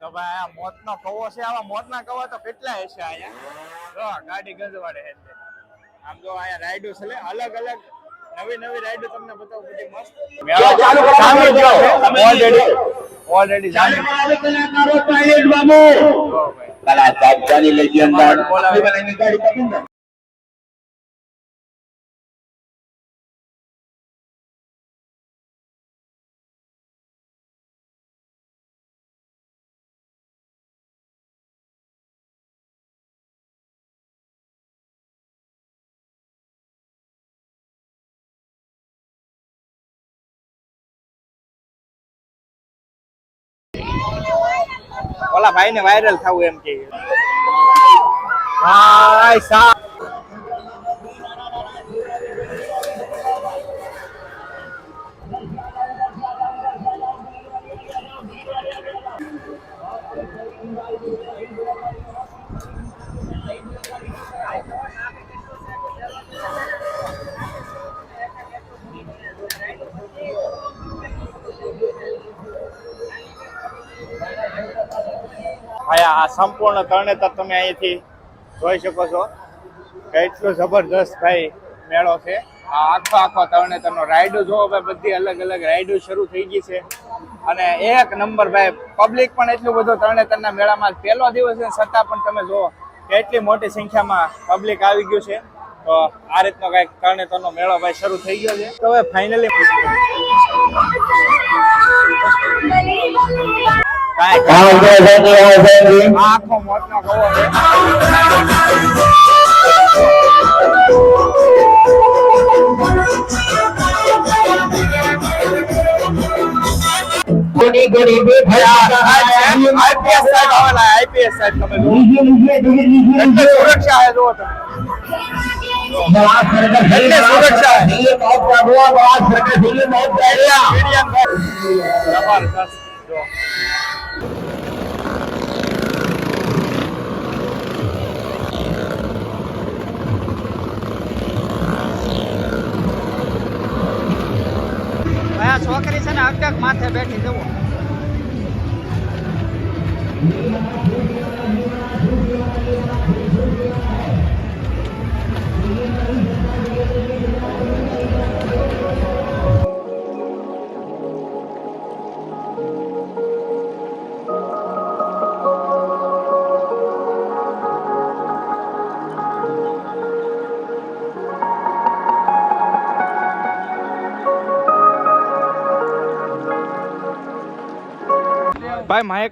તો ભાઈ આ મોતનો કવો છે, આવા મોતના કવા તો કેટલા હશે અહીંયા. ગાડી ગંજવાડે છે. આમ જો અહીંયા રાઈડો છે, અલગ અલગ નવી રાઈડો તમને બતાવું, બધી મસ્ત. ઓલરેડી ઓલા ભાઈ ને વાયરલ થવું એમ કે આ સંપૂર્ણ તરણેતર તમે અહીંથી જોઈ શકો છો. કેટલું જબરદસ્ત ભાઈ મેળો છે. આ આખો તરણેતરનો રાઈડો જોવો ભાઈ, બધી અલગ અલગ રાઈડો શરૂ થઈ ગઈ છે. અને એક નંબર ભાઈ, પબ્લિક પણ એટલું બધું તરણેતરના મેળામાં પહેલો દિવસ છે છતાં પણ તમે જુઓ કેટલી મોટી સંખ્યામાં પબ્લિક આવી ગયું છે. તો આ રીતનો કઈક તરણેતરનો મેળો ભાઈ શરૂ થઈ ગયો છે. તો હવે ફાઇનલી આખો મોતનો કવો છે. આઈપીએસ સાહેબ તમે સુરક્ષા છે, જુઓ તમે સુરક્ષા જબરદસ્ત. છોકરી છે ને અટક માથે બેઠી જવો. ભાઈ માઇક